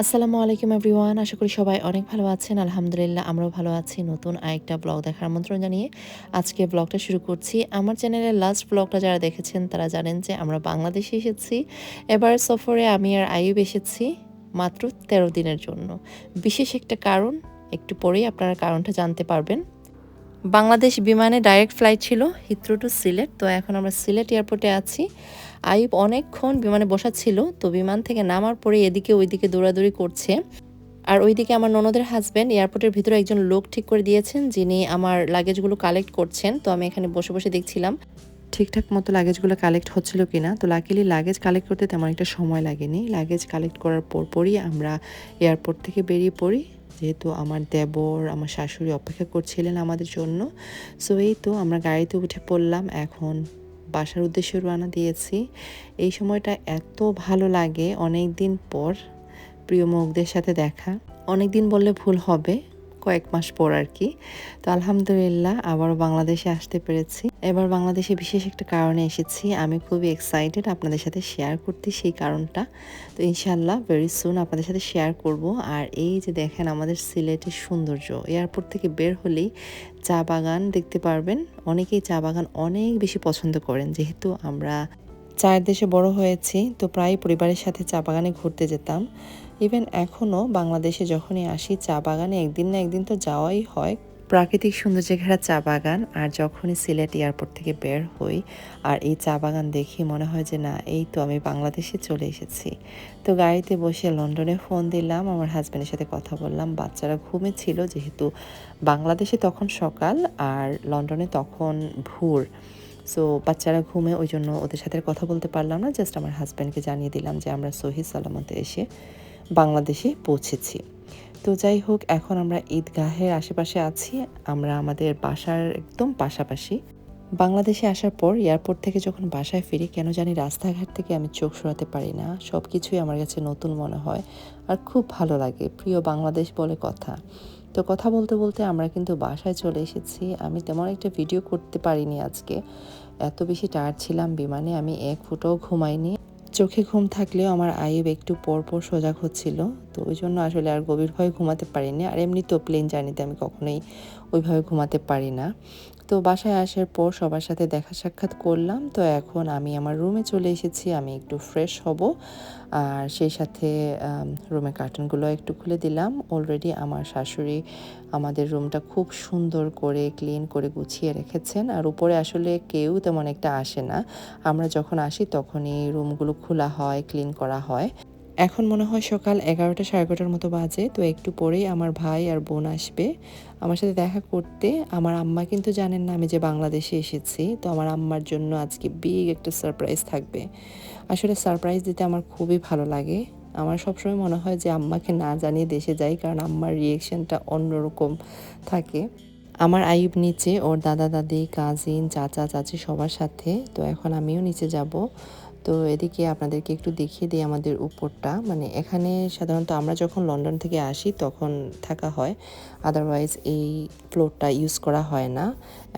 আসসালামু আলাইকুম এভরিওয়ান। আশা করি সবাই অনেক ভালো আছেন। আলহামদুলিল্লাহ আমরাও ভালো আছি। নতুন আরেকটা ব্লগ দেখার আমন্ত্রণ জানিয়ে আজকে ব্লগটা শুরু করছি। আমার চ্যানেলের লাস্ট ব্লগটা যারা দেখেছেন তারা জানেন যে আমরা বাংলাদেশে এসেছি। এবার সফরে আমি আর আইয়ুব এসেছি মাত্র ১৩ দিনের জন্য। বিশেষ একটা কারণ, একটু পরেই আপনারা কারণটা জানতে পারবেন। বাংলাদেশ বিমানে ডাইরেক্ট ফ্লাইট ছিল হিথ্রো টু সিলেট। তো এখন আমরা সিলেট এয়ারপোর্টে আছি। আইয়ুব অনেকক্ষণ বিমানে বসা ছিল, তো বিমান থেকে নামার পরে এদিকে ওইদিকে দৌড়াদৌড়ি করছে। আর ওইদিকে আমার ননদের হাজব্যান্ড এয়ারপোর্টের ভিতরে একজন লোক ঠিক করে দিয়েছেন, যিনি আমার লাগেজগুলো কালেক্ট করছেন। তো আমি এখানে বসে বসে দেখছিলাম ঠিকঠাক মতো লাগেজগুলো কালেক্ট হচ্ছিল কিনা। তো লাকিলি লাগেজ কালেক্ট করতে তেমন একটা সময় লাগেনি। লাগেজ কালেক্ট করার পরই আমরা এয়ারপোর্ট থেকে বেরিয়ে পড়ি, যেহেতু আমার দেবর আমার শাশুড়ি অপেক্ষা করছিলেন আমাদের জন্য। সো এই তো আমরা গাড়িতে উঠে পড়লাম, এখন বাসার উদ্দেশ্যে রওনা দিয়েছি। এই সময়টা এত ভালো লাগে, অনেক দিন পর প্রিয় মুখদের সাথে দেখা। অনেক দিন বললে ভুল হবে, কয়েক মাস পর আর কি। তো আলহামদুলিল্লাহ আবারও বাংলাদেশে আসতে পেরেছি। এবার বাংলাদেশে বিশেষ একটা কারণে এসেছি। আমি খুবই এক্সাইটেড আপনাদের সাথে শেয়ার করতে সেই কারণটা। তো ইনশাআল্লাহ ভেরি সুন আপনাদের সাথে শেয়ার করব। আর এই যে দেখেন আমাদের সিলেটের সৌন্দর্য, এয়ারপোর্ট থেকে বের হলেই চা বাগান দেখতে পারবেন। অনেকেই চা বাগান অনেক বেশি পছন্দ করেন, যেহেতু আমরা চায়ের দেশে বড় হয়েছি, তো প্রায় পরিবারের সাথে চা বাগানে ঘুরতে যেতাম। ইভেন এখনও বাংলাদেশে যখনই আসি চা বাগানে একদিন না একদিন তো যাওয়াই হয়। প্রাকৃতিক সৌন্দর্যে ঘেরা চা বাগান, আর যখনই সিলেট এয়ারপোর্ট থেকে বের হই আর এই চা বাগান দেখি মনে হয় যে না, এই তো আমি বাংলাদেশে চলে এসেছি। তো গাড়িতে বসে লন্ডনে ফোন দিলাম, আমার হাজব্যান্ডের সাথে কথা বললাম। বাচ্চারা ঘুমেছিল, যেহেতু বাংলাদেশে তখন সকাল আর লন্ডনে তখন ভোর। সো বাচ্চারা ঘুমে, ওই জন্য ওদের সাথে কথা বলতে পারলাম না। জাস্ট আমার হাজব্যান্ডকে জানিয়ে দিলাম যে আমরা সহি সালামতে এসে বাংলাদেশে পৌঁছেছি। তো যাই হোক, এখন আমরা ঈদগাহের আশেপাশে আছি। আমরা আমাদের বাসার একদম পাশাপাশি। বাংলাদেশে আসার পর এয়ারপোর্ট থেকে যখন বাসায় ফিরি, কেন জানি রাস্তাঘাট থেকে আমি চোখ সরাতে পারি না। সব কিছুই আমার কাছে নতুন মনে হয় আর খুব ভালো লাগে। প্রিয় বাংলাদেশ বলে কথা। তো কথা বলতে বলতে আমরা কিন্তু বাসায় চলে এসেছি। আমি তেমন একটা ভিডিও করতে পারিনি আজকে, এত বেশি টায়ার্ড ছিলাম বিমানে। আমি এক ফুটও ঘুমাইনি। চোখে ঘুম থাকলেও আমার আইয়ুব একটু পর পর সজাগ হচ্ছিল, তো ওই জন্য আসলে আর গভীরভাবে ঘুমাতে পারিনি। আর এমনিতেও প্লেন জার্নিতে আমি কখনোই ওইভাবে ঘুমাতে পারি না। তো বাসায় আসার পর সবার সাথে দেখা সাক্ষাৎ করলাম। তো এখন আমি আমার রুমে চলে এসেছি, আমি একটু ফ্রেশ হব। আর সেই সাথে রুমের কার্টেনগুলো একটু খুলে দিলাম। অলরেডি আমার শাশুড়ি আমাদের রুমটা খুব সুন্দর করে ক্লিন করে গুছিয়ে রেখেছেন। আর উপরে আসলে কেউ তেমন একটা আসে না, আমরা যখন আসি তখনই রুমগুলো খোলা হয়, ক্লিন করা হয়। এখন মনে হয় সকাল 11টা 11:30 মতো বাজে। তো একটু পরেই আমার ভাই আর বোন আসবে আমার সাথে দেখা করতে। আমার আম্মা কিন্তু জানেন না আমি যে বাংলাদেশে এসেছি। তো আমার আম্মার জন্য আজকে বিগ একটা সারপ্রাইজ থাকবে। আসলে সারপ্রাইজ দিতে আমার খুবই ভালো লাগে। আমার সবসময় মনে হয় যে আম্মাকে না জানিয়ে দেশে যাই, কারণ আম্মার রিয়েকশনটা অন্যরকম থাকে। আমার আইয়ুব নিচে ওর দাদা দাদি কাজিন চাচা চাচি সবার সাথে। তো এখন আমিও নিচে যাব। তো এদিকে আপনাদেরকে একটু দেখিয়ে দিই আমাদের উপরটা। মানে এখানে সাধারণত আমরা যখন লন্ডন থেকে আসি তখন থাকা হয়, আদারওয়াইজ এই ফ্লোরটা ইউজ করা হয় না।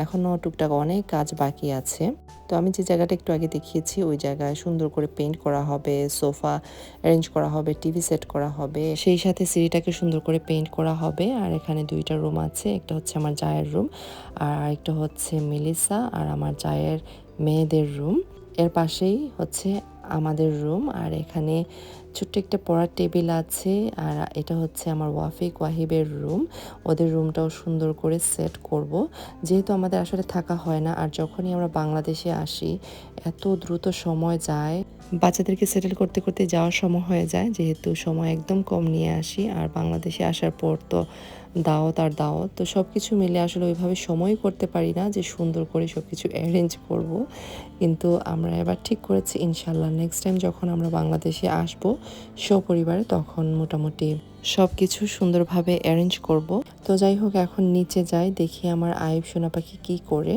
এখনও টুকটাক অনেক কাজ বাকি আছে। তো আমি যে জায়গাটা একটু আগে দেখিয়েছি ওই জায়গায় সুন্দর করে পেইন্ট করা হবে, সোফা অ্যারেঞ্জ করা হবে, টিভি সেট করা হবে, সেই সাথে সিঁড়িটাকে সুন্দর করে পেইন্ট করা হবে। আর এখানে দুইটা রুম আছে, একটা হচ্ছে আমার জায়ের রুম আর একটা হচ্ছে মেলিসা আর আমার জায়ের মেয়েদের রুম। এর পাশেই হচ্ছে আমাদের রুম। আর এখানে ছোট্ট একটা পড়ার টেবিল আছে। আর এটা হচ্ছে আমার ওয়াফিক ওয়াহিবের রুম। ওদের রুমটাও সুন্দর করে সেট করব, যেহেতু আমাদের আসলে থাকা হয় না। আর যখনই আমরা বাংলাদেশে আসি এত দ্রুত সময় যায়, বাচ্চাদেরকে সেটেল করতে করতে যাওয়ার সময় হয়ে যায়, যেহেতু সময় একদম কম নিয়ে আসি। আর বাংলাদেশে আসার পর তো দাওয়াত আর দাওয়াত, তো সব কিছু মিলে আসলে ওইভাবে সময়ই করতে পারি না যে সুন্দর করে সব কিছু অ্যারেঞ্জ করব। কিন্তু আমরা এবার ঠিক করেছি ইনশাল্লাহ নেক্সট টাইম যখন আমরা বাংলাদেশে আসব সপরিবারে, তখন মোটামুটি সব কিছু সুন্দরভাবে অ্যারেঞ্জ করব। তো যাই হোক, এখন নিচে যাই, দেখি আমার আইয়ুব সোনা পাখি কী করে।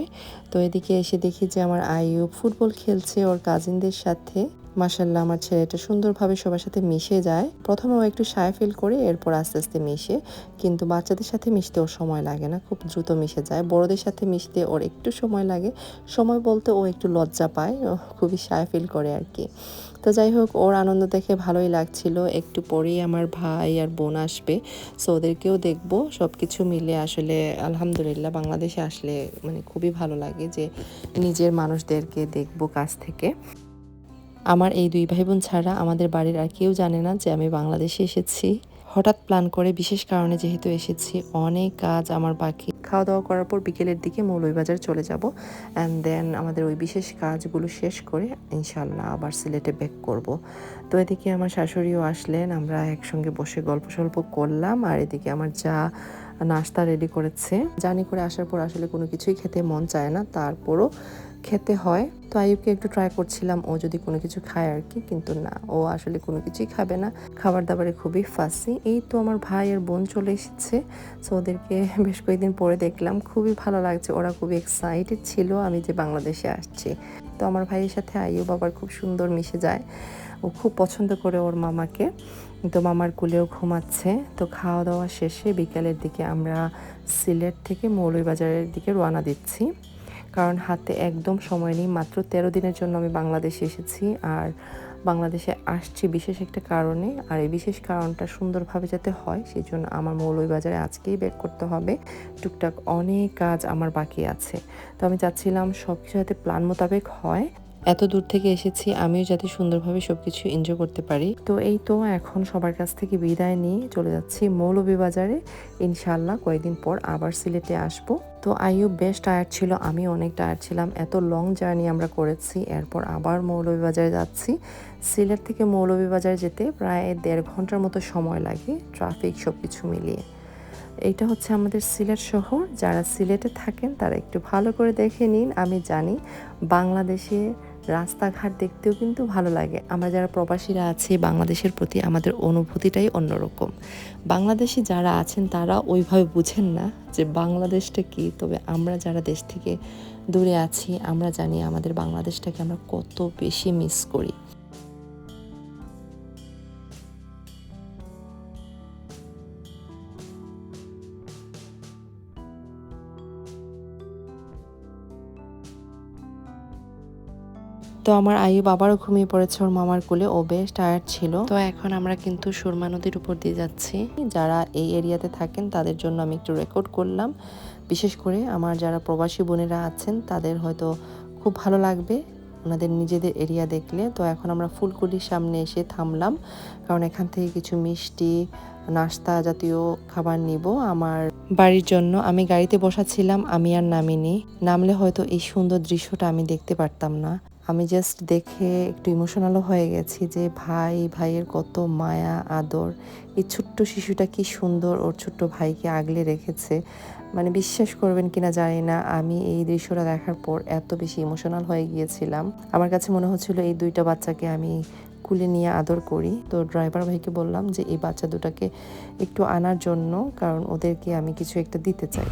তো এদিকে এসে দেখি যে আমার আইয়ুব ফুটবল খেলছে ওর কাজিনদের সাথে। মাশাল্লাহ, আমার ছেলেটা সুন্দরভাবে সবার সাথে মিশে যায়। প্রথমে ও একটু শায় ফিল করে, এরপর আস্তে আস্তে মিশে। কিন্তু বাচ্চাদের সাথে মিশতে ওর সময় লাগে না, খুব দ্রুত মিশে যায়। বড়দের সাথে মিশতে ওর একটু সময় লাগে। সময় বলতে ও একটু লজ্জা পায়, ও খুবই শায় ফিল করে আর কি। তো যাই হোক, ওর আনন্দ দেখে ভালোই লাগছিল। একটু পরেই আমার ভাই আর বোন আসবে, সো ওদেরকেও দেখবো। সব কিছু মিলে আসলে আলহামদুলিল্লাহ বাংলাদেশে আসলে মানে খুবই ভালো লাগে যে নিজের মানুষদেরকে দেখবো কাছ থেকে। আমার এই 2 ভাই বোন ছাড়া আমাদের বাড়ির আর কেউ জানে না যে আমি বাংলাদেশে এসেছি। হঠাৎ প্ল্যান করে বিশেষ কারণে যেহেতু এসেছি, অনেক কাজ আমার বাকি। খাওয়া দাওয়া করার পর বিকেলের দিকে মৌলভীবাজার চলে যাব, অ্যান্ড দেন আমাদের ওই বিশেষ কাজগুলো শেষ করে ইনশাল্লাহ আবার সিলেটে ব্যাক করব। তো এদিকে আমার শাশুড়িও আসলেন, আমরা একসঙ্গে বসে গল্প সল্প করলাম। আর এদিকে আমার যা নাস্তা রেডি করেছে। জার্নি করে আসার পর আসলে কোনো কিছুই খেতে মন চায় না, তারপরও খেতে হয়। তো আইয়ুবকে একটু ট্রাই করছিলাম ও যদি কোনো কিছু খায় আর কি, কিন্তু না, ও আসলে কোনো কিছুই খাবে না। খাবার দাবারে খুবই ফাসি। এই তো আমার ভাই আর বোন চলে এসেছে, সো ওদেরকে বেশ কয়েকদিন পরে দেখলাম, খুবই ভালো লাগছে। ওরা খুবই এক্সাইটেড ছিল আমি যে বাংলাদেশে আসছি। তো আমার ভাইয়ের সাথে আইয়ুব আবার খুব সুন্দর মিশে যায়, ও খুব পছন্দ করে ওর মামাকে। তো মামার কোলেও ঘুমাচ্ছে। তো খাওয়া দাওয়া শেষে বিকেলের দিকে আমরা সিলেট থেকে মৌলভীবাজারের দিকে রওনা দিচ্ছি, কারণ হাতে একদম সময় নেই। মাত্র 13 দিনের জন্য আমি বাংলাদেশে এসেছি, আর বাংলাদেশে আসছি বিশেষ একটা কারণে। আর এই বিশেষ কারণটা সুন্দরভাবে যাতে হয় সেই জন্য আমার মৌলভীবাজারে আজকেই ব্যাক করতে হবে। টুকটাক অনেক কাজ আমার বাকি আছে, তো আমি চাচ্ছিলাম সব কিছু যাতে প্ল্যান মোতাবেক হয়। এত দূর থেকে এসেছি, আমিও যাতে সুন্দরভাবে সবকিছু এনজয় করতে পারি। তো এই তো এখন সবার কাছ থেকে বিদায় নিয়ে চলে যাচ্ছি মৌলভীবাজারে। ইনশাল্লাহ কয়েকদিন পর আবার সিলেটে আসব। তো আইয়ুব বেশ টায়ার্ড ছিল, আমি অনেক টায়ার্ড ছিলাম। এত লং জার্নি আমরা করেছি, এরপর আবার মৌলভীবাজারে যাচ্ছি। সিলেট থেকে মৌলভীবাজার যেতে প্রায় 1.5 ঘন্টার মতো সময় লাগে, ট্রাফিক সব কিছু মিলিয়ে। এইটা হচ্ছে আমাদের সিলেট শহর। যারা সিলেটে থাকেন তারা একটু ভালো করে দেখে নিন। আমি জানি বাংলাদেশে রাস্তাঘাট দেখতেও কিন্তু ভালো লাগে। আমরা যারা প্রবাসীরা আছি, বাংলাদেশের প্রতি আমাদের অনুভূতিটাই অন্যরকম। বাংলাদেশি যারা আছেন তারা ওইভাবে বুঝেন না যে বাংলাদেশটা কী, তবে আমরা যারা দেশ থেকে দূরে আছি আমরা জানি আমাদের বাংলাদেশটাকে আমরা কত বেশি মিস করি। তো আমার আইয়ুব আবারও ঘুমিয়ে পড়েছে ওর মামার কোলে, ও বেশ টায়ার্ড ছিল। তো এখন আমরা কিন্তু সুরমা নদীর উপর দিয়ে যাচ্ছি। যারা এই এরিয়াতে থাকেন তাদের জন্য আমি একটু রেকর্ড করলাম। বিশেষ করে আমার যারা প্রবাসী বোনেরা আছেন তাদের হয়তো খুব ভালো লাগবে ওনাদের নিজেদের এরিয়া দেখলে। তো এখন আমরা ফুলকুলির সামনে এসে থামলাম, কারণ এখান থেকে কিছু মিষ্টি নাস্তা জাতীয় খাবার নিব আমার বাড়ির জন্য। আমি গাড়িতে বসাছিলাম, আমি আর নামিনি। নামলে হয়তো এই সুন্দর দৃশ্যটা আমি দেখতে পারতাম না। আমি জাস্ট দেখে একটু ইমোশনালও হয়ে গেছি যে ভাইয়ের কত মায়া আদর। এই ছোট্ট শিশুটা কি সুন্দর ওর ছোট্ট ভাইকে আগলে রেখেছে। মানে বিশ্বাস করবেন কিনা জানি না, আমি এই দৃশ্যটা দেখার পর এত বেশি ইমোশনাল হয়ে গিয়েছিলাম। আমার কাছে মনে হচ্ছিল এই 2টা বাচ্চাকে আমি কুলে নিয়ে আদর করি। তো ড্রাইভার ভাইকে বললাম যে এই বাচ্চা দুটাকে একটু আনার জন্য, কারণ ওদেরকে আমি কিছু একটা দিতে চাই।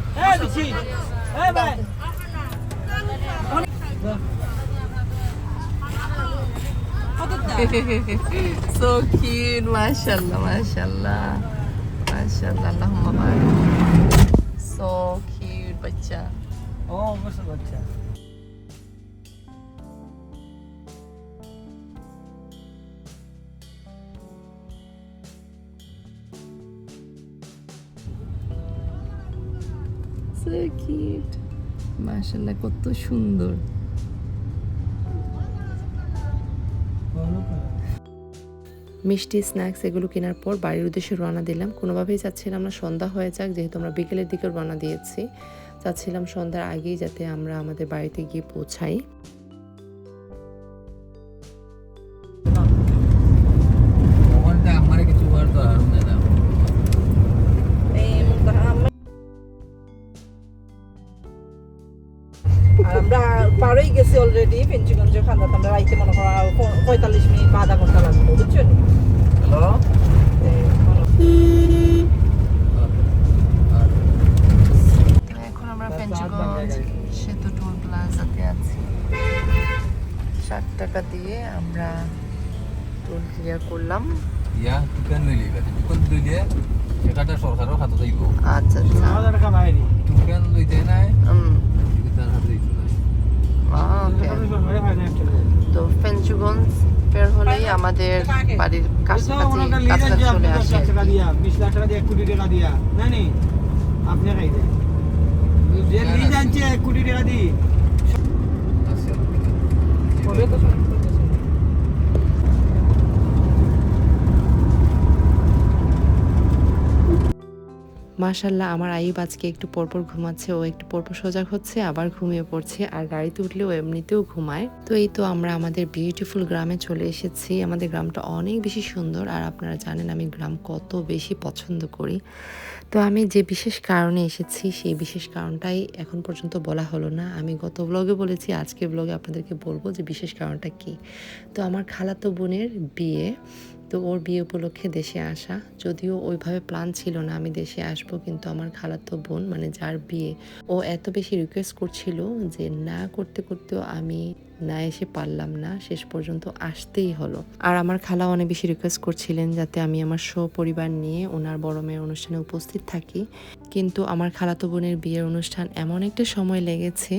So cute, mashallah, mashallah, mashallah, Allahumma barik. So cute, bacha. Oh, masuk baca. So cute, mashallah, কত সুন্দর। মিষ্টি স্ন্যাক্স এগুলো কেনার পর বাড়ির উদ্দেশ্যে রওনা দিলাম। কোনোভাবেই চাচ্ছিলাম না সন্ধ্যা হয়ে যাক, যেহেতু আমরা বিকেলের দিকে রওনা দিয়েছি। চাচ্ছিলাম সন্ধ্যার আগেই যাতে আমরা আমাদের বাড়িতে গিয়ে পৌঁছাই। আর আমরা পারই গেছি অলরেডি ফেঞ্চিগঞ্জ খান্দাত। আমরা রাইতে মনে করো 45 মিনিট বা আধা ঘন্টা লাগবে, বুঝছেন? Halo. এখন আমরা ফেঞ্চিগঞ্জ সেতু টোল প্লাজাতে আছি। 60 টাকা দিয়ে আমরা টোল ক্লিয়ার করলাম। ইয়া টুকান লইলি বাট টুকান লইলে টাকাটা সরকারের খাতা যাইব। আচ্ছা আচ্ছা, Ada dekat lain. টুকান লইতে নাই এটা হাতে দিতে নাই। ওকে। Ada dekat lain. তো ফেঞ্চুগঞ্জ বের হলেই আমাদের বাড়ির কাছাকাছি কাছাকাছি চলে আসে আর কি। 20 লাখ টাকা দিয়ে 1 কোটি টাকা দিয়া না নি আপনি খাই দেন যে লিজ আনছে 1 কোটি টাকা দিয়ে হবে তো শুনুন মাশাল্লাহ আমার আইব আজকে একটু পরপর ঘুমাচ্ছে, ও একটু পরপর সজাগ হচ্ছে আবার ঘুমিয়ে পড়ছে, আর গাড়িতে উঠলেও এমনিতেও ঘুমায়। তো এই তো আমরা আমাদের বিউটিফুল গ্রামে চলে এসেছি। আমাদের গ্রামটা অনেক বেশি সুন্দর, আর আপনারা জানেন আমি গ্রাম কত বেশি পছন্দ করি। তো আমি যে বিশেষ কারণে এসেছি সেই বিশেষ কারণটাই এখন পর্যন্ত বলা হলো না। আমি গত ব্লগে বলেছি, আজকে ব্লগে আপনাদেরকে বলবো যে বিশেষ কারণটা কি। তো আমার খালাতো বোনের বিয়ে, তো ওর বিয়ে উপলক্ষে দেশে আসা। যদিও ওইভাবে প্ল্যান ছিল না আমি দেশে আসব, কিন্তু আমার খালাতো বোন মানে যার বিয়ে, ও এত বেশি রিকোয়েস্ট করছিল যে না করতে করতেও আমি না এসে পারলাম না, শেষ পর্যন্ত আসতেই হলো। আর আমার খালা অনেক বেশি রিকোয়েস্ট করছিলেন যাতে আমি আমার সপরিবার নিয়ে ওনার বড় মেয়ের অনুষ্ঠানে উপস্থিত থাকি, কিন্তু আমার খালাতো বোনের বিয়ের অনুষ্ঠান এমন একটা সময় লেগেছে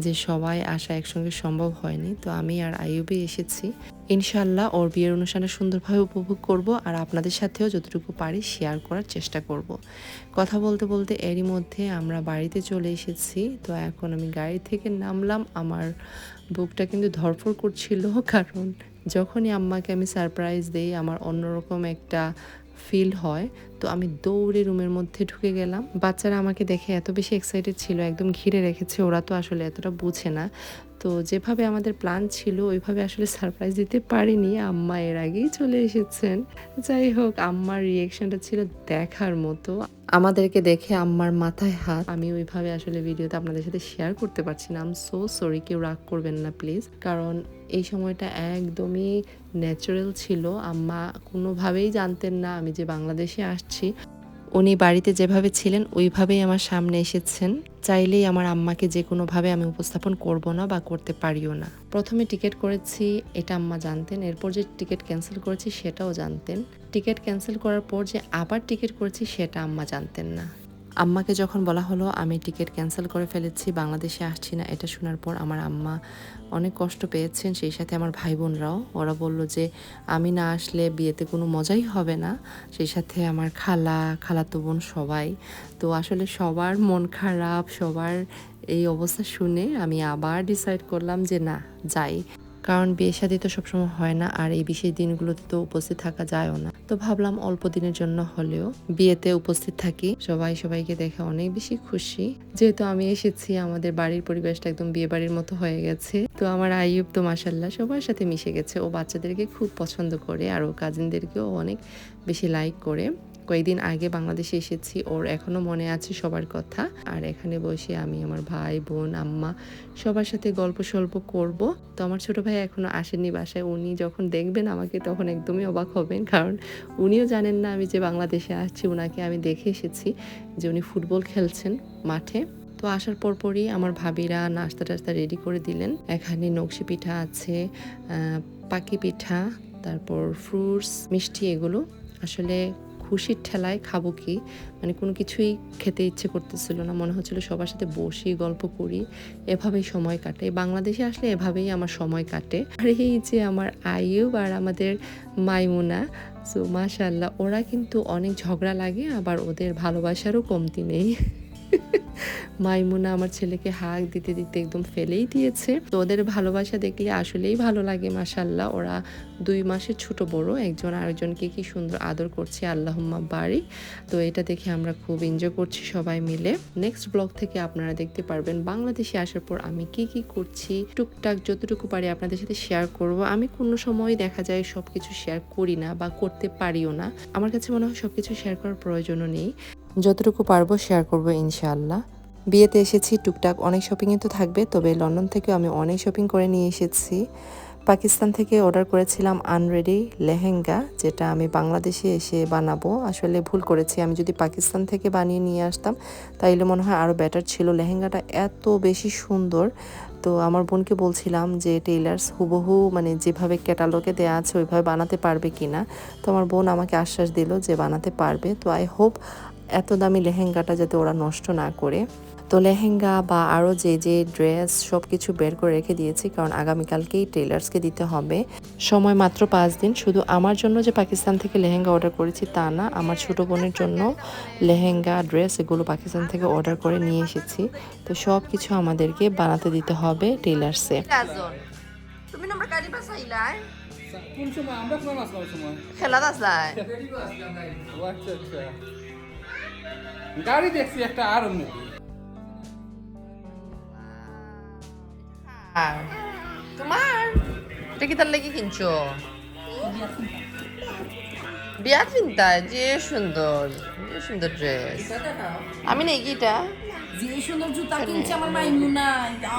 যে সবাই আসা একসঙ্গে সম্ভব হয়নি। তো আমি আর আইয়ুবই এসেছি। ইনশাল্লাহ ওর বিয়ের অনুষ্ঠানে সুন্দরভাবে উপভোগ করব, আর আপনাদের সাথেও যতটুকু পারি শেয়ার করার চেষ্টা করব। কথা বলতে বলতে এরই মধ্যে আমরা বাড়িতে চলে এসেছি। তো এখন আমি গাড়ি থেকে নামলাম, আমার বুকটা কিন্তু ধড়ফড় করছিল, কারণ যখনই আম্মাকে আমি সারপ্রাইজ দেই আমার অন্যরকম একটা ফিল হয়। তো আমি দৌড়ে রুমের মধ্যে ঢুকে গেলাম। বাচ্চারা আমাকে দেখে এত বেশি এক্সাইটেড ছিল, একদম ঘিরে রেখেছে। ওরা তো আসলে এতটা বুঝে না, তো যেভাবে আমাদের প্ল্যান ছিল ওইভাবে আসলে সারপ্রাইজ দিতে পারিনি। আম্মা এর আগেই চলে এসেছেন। যাই হোক, আম্মার রিয়েকশনটা ছিল দেখার মতো। আমাদেরকে দেখে আম্মার মাথায় হাত। আমি ওইভাবে আসলে ভিডিওতে আপনাদের সাথে শেয়ার করতে পারছি না। আই এম সো সরি, কেউ রাগ করবেন না প্লিজ, কারণ এই সময়টা একদমই ন্যাচারাল ছিল। আম্মা কোনোভাবেই জানতেন না আমি যে বাংলাদেশে আসছি। উনি বাড়িতে যেভাবে ছিলেন ওইভাবেই আমার সামনে এসেছেন। চাইলেই আমার আম্মাকে যে কোনোভাবে আমি উপস্থাপন করব না বা করতে পারিও না। প্রথমে টিকিট করেছি এটা আম্মা জানতেন, এরপর যে টিকিট ক্যান্সেল করেছি সেটাও জানতেন। টিকিট ক্যান্সেল করার পর যে আবার টিকিট করেছি সেটা আম্মা জানতেন না। আম্মাকে যখন বলা হলো আমি টিকিট ক্যান্সেল করে ফেলেছি, বাংলাদেশে আসছি না, এটা শোনার পর আমার আম্মা অনেক কষ্ট পেয়েছেন, সেই সাথে আমার ভাই বোনরাও। ওরা বলল যে আমি না আসলে বিয়েতে কোনো মজাই হবে না, সেই সাথে আমার খালাতো বোন সবাই। তো আসলে সবার মন খারাপ, সবার এই অবস্থা শুনে আমি আবার ডিসাইড করলাম যে না যাই, কারণ বিয়ে শাদী তো সবসময় হয় না, আর এই বিশেষ দিনগুলোতে তো উপস্থিত থাকা যায়ও না। তো ভাবলাম অল্প দিনের জন্য হলেও বিয়েতে উপস্থিত থাকি। সবাই সবাইকে দেখে অনেক বেশি খুশি, যেহেতু আমি এসেছি আমাদের বাড়ির পরিবেশটা একদম বিয়ে বাড়ির মতো হয়ে গেছে। তো আমার আইয়ুব তো মাশাল্লাহ সবার সাথে মিশে গেছে, ও বাচ্চাদেরকে খুব পছন্দ করে, আর ও কাজিনদেরকেও অনেক বেশি লাইক করে। কয়েকদিন আগে বাংলাদেশে এসেছি, ওর এখনো মনে আছে সবার কথা। আর এখানে বসে আমি আমার ভাই বোন আম্মা সবার সাথে গল্প সল্প করব। তো আমার ছোট ভাই এখনো আসেনি বাসায়, উনি যখন দেখবেন আমাকে তখন একদমই অবাক হবেন, কারণ উনিও জানেন না আমি যে বাংলাদেশে আসছি। ওনাকে আমি দেখে এসেছি যে উনি ফুটবল খেলছেন মাঠে। তো আসার পরপরই আমার ভাবিরা নাস্তা টাস্তা রেডি করে দিলেন। এখানে নকশি পিঠা আছে, পাকি পিঠা, তারপর ফ্রুটস, মিষ্টি, এগুলো আসলে খুশির ঠেলায় খাবো কি, মানে কোনো কিছুই খেতে ইচ্ছে করতেছিল না। মনে হচ্ছিল সবার সাথে বসি গল্প করি, এভাবেই সময় কাটে। বাংলাদেশে আসলে এভাবেই আমার সময় কাটে। আর এই যে আমার আইয়ুব আর আমাদের মাইমুনা, সো মাশাআল্লাহ, ওরা কিন্তু অনেক ঝগড়া লাগে, আবার ওদের ভালোবাসারও কমতি নেই। মাইমুনা আমার ছেলেকে হাক দিতে দিতে একদম ফেলেই দিয়েছে। তো ওদের ভালোবাসা দেখলে আসলেই ভালো লাগে মাশাআল্লাহ। ওরা 2 মাসের ছোট বড়, একজন আরেকজনকে কি সুন্দর আদর করছে, আল্লাহুম্মা বারিক। তো এটা দেখে আমরা খুব এনজয় করছি সবাই মিলে। নেক্সট ব্লগ থেকে আপনারা দেখতে পারবেন বাংলাদেশে আসার পর আমি কি কি করছি, টুকটাক যতটুকু পারি আপনাদের সাথে শেয়ার করব। আমি কোনো সময় দেখা যায় সবকিছু শেয়ার করি না বা করতে পারিও না। আমার কাছে মনে হয় সবকিছু শেয়ার করার প্রয়োজনও নেই, যতটুকু পারবো শেয়ার করব ইনশাআল্লাহ। বিয়েতে এসেছি, টুকটাক অনেক শপিংয়ে তো থাকবে, তবে লন্ডন থেকে আমি অনেক শপিং করে নিয়ে এসেছি। পাকিস্তান থেকে অর্ডার করেছিলাম আনরেডি লেহেঙ্গা, যেটা আমি বাংলাদেশে এসে বানাবো। আসলে ভুল করেছি, আমি যদি পাকিস্তান থেকে বানিয়ে নিয়ে আসতাম তাইলে মনে হয় আরও বেটার ছিল। লেহেঙ্গাটা এত বেশি সুন্দর। তো আমার বোনকে বলছিলাম যে টেইলার্স হুবহু মানে যেভাবে ক্যাটালগে দেওয়া আছে ওইভাবে বানাতে পারবে কিনা। তো আমার বোন আমাকে আশ্বাস দিল যে বানাতে পারবে। তো আই হোপ এত দামি লেহেঙ্গাটা যাতে ওরা নষ্ট না করে। তো লেহেঙ্গা বা আরও যে যে ড্রেস সব কিছু বের করে রেখে দিয়েছি, কারণ আগামীকালকেই টেলার্সকে দিতে হবে। সময় মাত্র 5 দিন। শুধু আমার জন্য যে পাকিস্তান থেকে লেহেঙ্গা অর্ডার করেছি তা না, আমার ছোট বোনের জন্য লেহেঙ্গা ড্রেস এগুলো পাকিস্তান থেকে অর্ডার করে নিয়ে এসেছি। তো সব কিছু আমাদেরকে বানাতে দিতে হবে টেলার্সে। তুমি নম্বর গাড়ি বাসাইলাই কোন সময় আমরা কোন আসলাম সময় খেলা আসলাই ও আচ্ছা আচ্ছা গাড়ি দেখছি একটা আর অন্য তোমার এটা কি তার লেগে কিনছো বিয়ার চিন্তায় যে সুন্দর ড্রেস আমি নেই কিটা যে সুন্দর জুতা কিনছে আমার মাইমুনা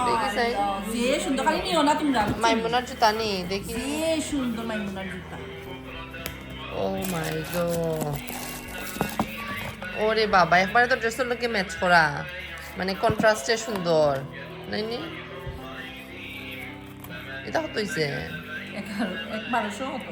দেখিছেন? যে সুন্দর খালি নিও না তোমরা মাইমুনার জুতা নেই দেখি যে সুন্দর মাইমুনার জুতা ও মাই গড ওরে বাবা একবারে তো ড্রেসের লোকে ম্যাচ করা মানে কন্ট্রাস্টে সুন্দর নাইনি এটা কত হইছে 1200 হতো